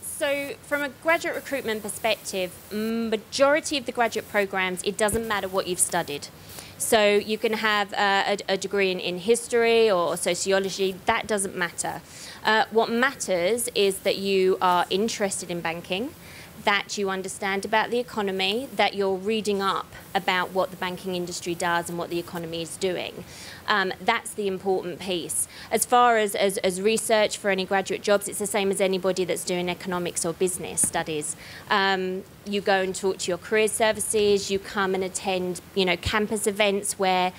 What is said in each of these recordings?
So from a graduate recruitment perspective, majority of the graduate programs, it doesn't matter what you've studied. So you can have a degree in history or sociology, that doesn't matter. What matters is that you are interested in banking, that you understand about the economy, that you're reading up about what the banking industry does and what the economy is doing. That's the important piece. As far as research for any graduate jobs, it's the same as anybody that's doing economics or business studies. You go and talk to your career services, you come and attend, campus events where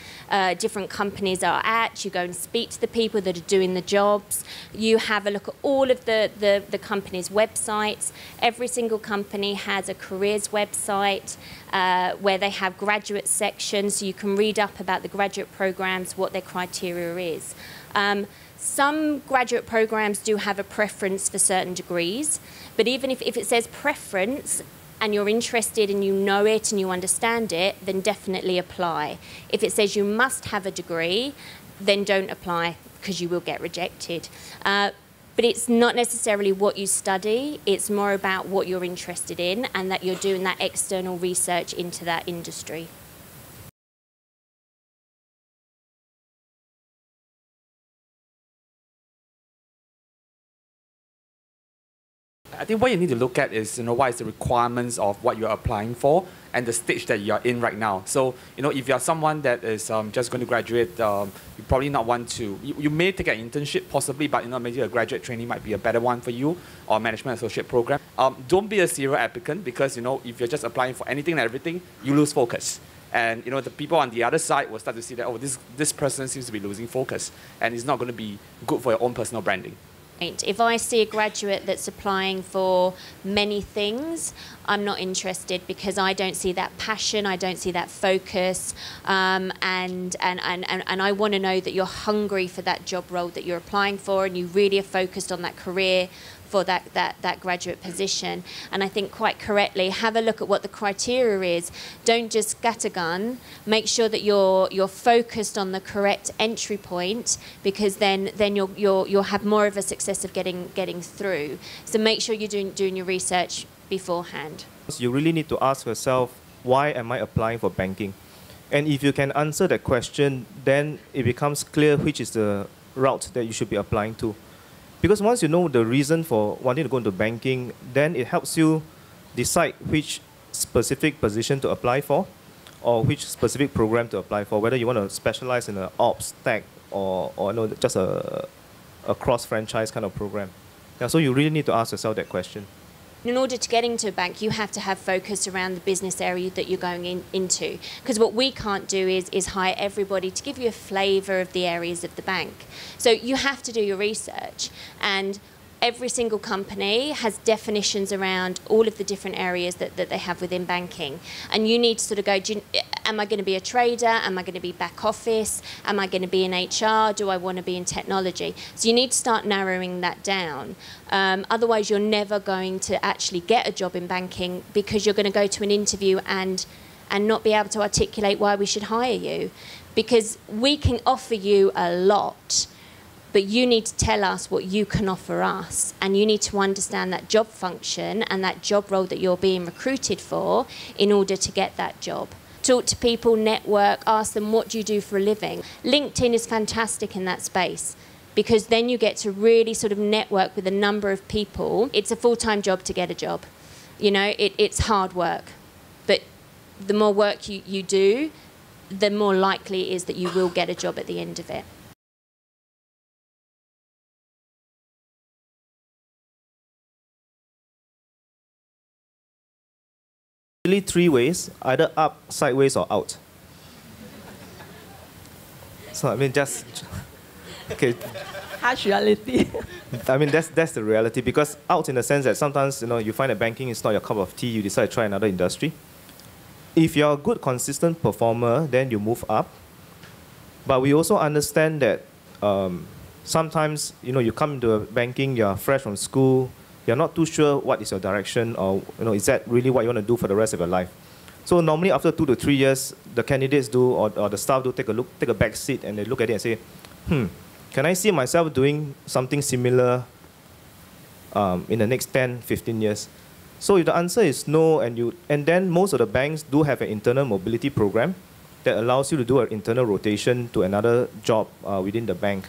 different companies are at, you go and speak to the people that are doing the jobs, you have a look at all of the company's websites. Every single company has a careers website where they have graduate sections, so you can read up about the graduate programs, what their criteria is. Some graduate programs do have a preference for certain degrees, but even if it says preference and you're interested and you know it and you understand it, then definitely apply. If it says you must have a degree, then don't apply because you will get rejected. But it's not necessarily what you study, it's more about what you're interested in and that you're doing that external research into that industry. I think what you need to look at is, what is the requirements of what you're applying for and the stage that you're in right now. So, if you're someone that is just going to graduate, you probably not want to, you may take an internship possibly, but maybe a graduate training might be a better one for you, or management associate program. Don't be a serial applicant because, if you're just applying for anything and everything, you lose focus. And, the people on the other side will start to see that, oh, this person seems to be losing focus and it's not going to be good for your own personal branding. If I see a graduate that's applying for many things, I'm not interested because I don't see that passion, I don't see that focus, and I want to know that you're hungry for that job role that you're applying for and you really are focused on that career for that graduate position. And I think quite correctly, have a look at what the criteria is. Don't just scattergun. Make sure that you're focused on the correct entry point, because then you'll have more of a success of getting through. So make sure you're doing your research beforehand. You really need to ask yourself, why am I applying for banking? And if you can answer that question, then it becomes clear which is the route that you should be applying to. Because once you know the reason for wanting to go into banking, then it helps you decide which specific position to apply for or which specific program to apply for, whether you want to specialize in an ops, tech, or just a cross-franchise kind of program. Yeah, so you really need to ask yourself that question. In order to get into a bank, you have to have focus around the business area that you're going into. Because what we can't do is hire everybody to give you a flavour of the areas of the bank. So you have to do your research. And every single company has definitions around all of the different areas that they have within banking. And you need to sort of go, am I going to be a trader? Am I going to be back office? Am I going to be in HR? Do I want to be in technology? So you need to start narrowing that down. Otherwise, you're never going to actually get a job in banking, because you're going to go to an interview and not be able to articulate why we should hire you. Because we can offer you a lot, but you need to tell us what you can offer us, and you need to understand that job function and that job role that you're being recruited for in order to get that job. Talk to people, network, ask them, what do you do for a living? LinkedIn is fantastic in that space, because then you get to really sort of network with a number of people. It's a full-time job to get a job. It's hard work, but the more work you do, the more likely it is that you will get a job at the end of it. Really three ways, either up, sideways, or out. So I mean, just okay. Harsh reality. I mean, that's the reality, because out in the sense that sometimes you find that banking is not your cup of tea, you decide to try another industry. If you're a good, consistent performer, then you move up. But we also understand that sometimes you come into banking, you're fresh from school. You're not too sure what is your direction, or is that really what you want to do for the rest of your life. So normally after 2 to 3 years, the candidates do, or the staff do take a back seat, and they look at it and say, can I see myself doing something similar in the next 10, 15 years? So if the answer is no, and then most of the banks do have an internal mobility program that allows you to do an internal rotation to another job within the bank.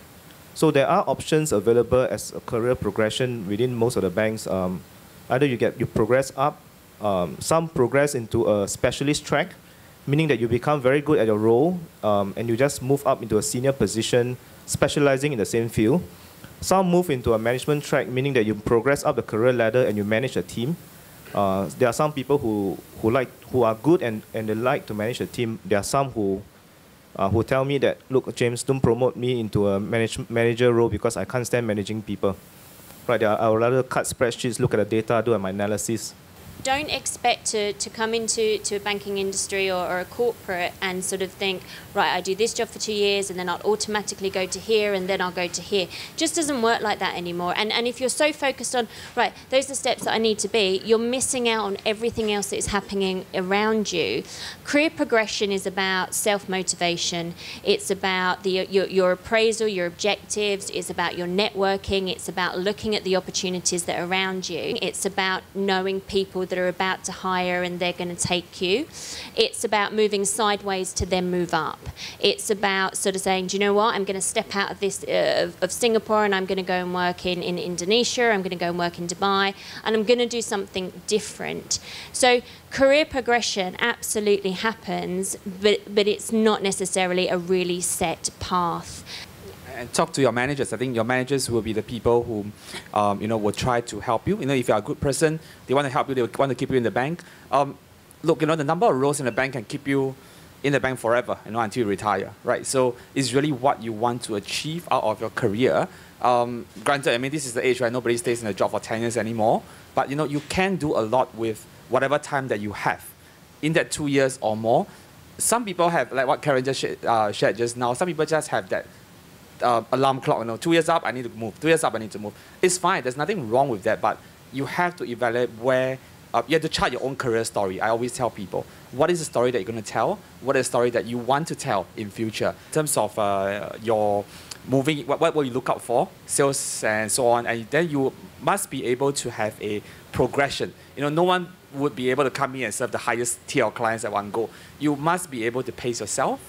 So there are options available as a career progression within most of the banks. Either you progress up, some progress into a specialist track, meaning that you become very good at your role and you just move up into a senior position, specializing in the same field. Some move into a management track, meaning that you progress up the career ladder and you manage a team. There are some people who are good and they like to manage a team. There are some who tell me that, look, James, don't promote me into a manager role because I can't stand managing people. Right, I would rather cut spreadsheets, look at the data, do my analysis. Don't expect to come into a banking industry or a corporate and sort of think, right, I do this job for 2 years and then I'll automatically go to here and then I'll go to here. Just doesn't work like that anymore. And if you're so focused on, right, those are the steps that I need to be, you're missing out on everything else that is happening around you. Career progression is about self-motivation. It's about your appraisal, your objectives. It's about your networking. It's about looking at the opportunities that are around you. It's about knowing people that are about to hire and they're going to take you. It's about moving sideways to then move up. It's about sort of saying, do you know what, I'm going to step out of this of Singapore and I'm going to go and work in Indonesia, I'm going to go and work in Dubai, and I'm going to do something different. So career progression absolutely happens, but it's not necessarily a really set path. And talk to your managers. I think your managers will be the people who, will try to help you. If you're a good person, they want to help you. They want to keep you in the bank. Look, the number of roles in the bank can keep you in the bank forever, until you retire, right? So it's really what you want to achieve out of your career. Granted, this is the age where nobody stays in a job for 10 years anymore. But you can do a lot with whatever time that you have. In that 2 years or more, some people have, like what Karen just shared just now. Some people just have that alarm clock, 2 years up, I need to move. 2 years up, I need to move. It's fine. There's nothing wrong with that. But you have to evaluate where you have to chart your own career story. I always tell people, what is the story that you're going to tell? What is the story that you want to tell in future? In terms of your moving, what will you look out for? Sales and so on. And then you must be able to have a progression. No one would be able to come in and serve the highest tier of clients at one go. You must be able to pace yourself.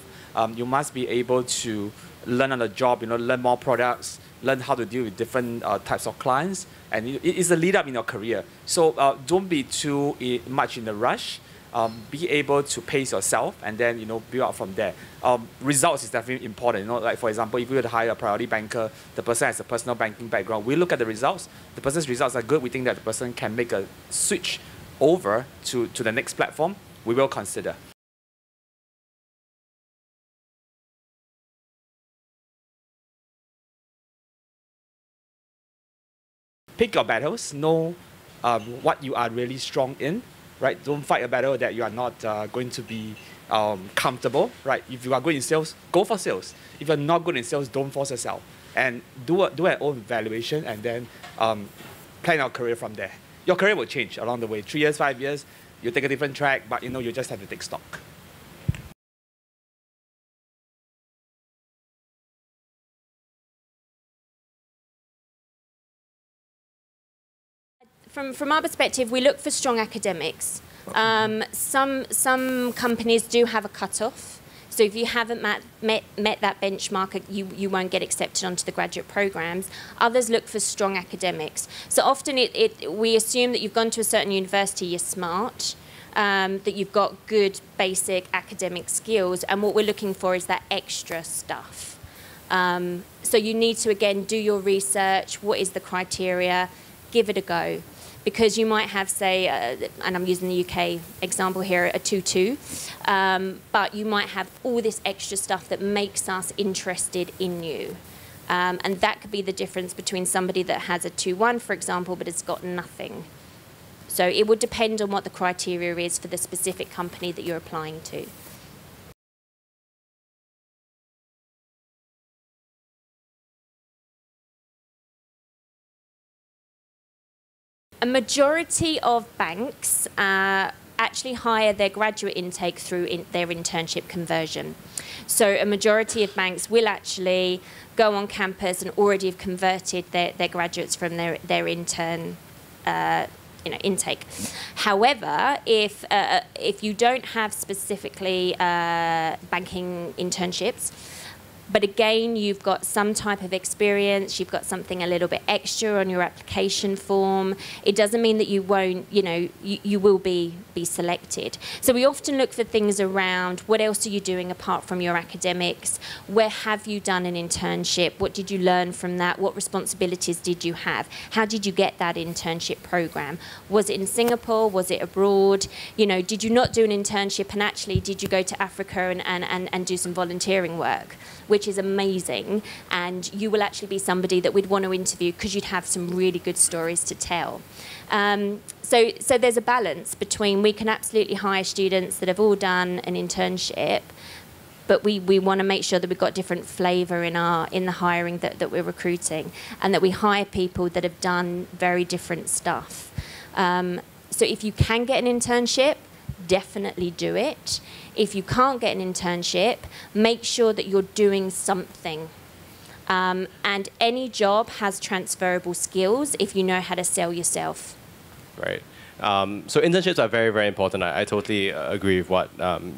You must be able to learn on the job, learn more products, learn how to deal with different types of clients. And it is a lead up in your career. So don't be too much in a rush. Be able to pace yourself and then, build up from there. Results is definitely important. Like for example, if we were to hire a priority banker, the person has a personal banking background. We look at the results. The person's results are good. We think that the person can make a switch over to the next platform. We will consider. Pick your battles. Know what you are really strong in, right? Don't fight a battle that you are not going to be comfortable, right? If you are good in sales, go for sales. If you're not good in sales, don't force yourself. And do an own evaluation and then plan your career from there. Your career will change along the way. 3 years, 5 years, you take a different track, but you just have to take stock. From our perspective, we look for strong academics. Some companies do have a cutoff. So if you haven't met that benchmark, you won't get accepted onto the graduate programs. Others look for strong academics. So often we assume that you've gone to a certain university, you're smart, that you've got good basic academic skills, and what we're looking for is that extra stuff. So you need to, again, do your research. What is the criteria? Give it a go. Because you might have, say, and I'm using the UK example here, a 2-2, but you might have all this extra stuff that makes us interested in you. And that could be the difference between somebody that has a 2-1, for example, but has got nothing. So it would depend on what the criteria is for the specific company that you're applying to. A majority of banks actually hire their graduate intake through their internship conversion. So a majority of banks will actually go on campus and already have converted their graduates from their intern intake. However, if you don't have specifically banking internships, but again, you've got some type of experience, you've got something a little bit extra on your application form, it doesn't mean that you won't, you will be selected. So we often look for things around what else are you doing apart from your academics, where have you done an internship, what did you learn from that, what responsibilities did you have, how did you get that internship program, was it in Singapore, was it abroad, did you not do an internship and actually did you go to Africa and do some volunteering work, which is amazing, and you will actually be somebody that we'd want to interview because you'd have some really good stories to tell. So there's a balance between, we can absolutely hire students that have all done an internship, but we want to make sure that we've got different flavour in the hiring that we're recruiting, and that we hire people that have done very different stuff. So if you can get an internship, definitely do it. If you can't get an internship, make sure that you're doing something. And any job has transferable skills if you know how to sell yourself. Right. So internships are very, very important. I totally agree with what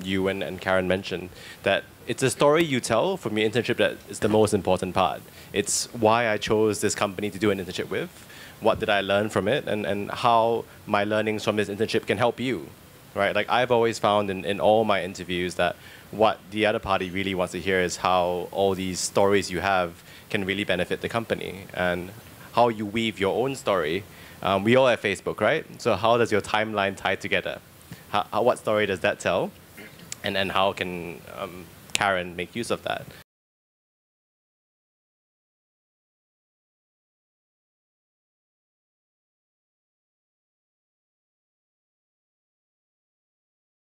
you and Karen mentioned, that it's a story you tell from your internship that is the most important part. It's why I chose this company to do an internship with, what did I learn from it, and how my learnings from this internship can help you. Right? Like I've always found in all my interviews that what the other party really wants to hear is how all these stories you have can really benefit the company, and how you weave your own story. We all have Facebook, right? So how does your timeline tie together? What story does that tell? And how can Karen make use of that?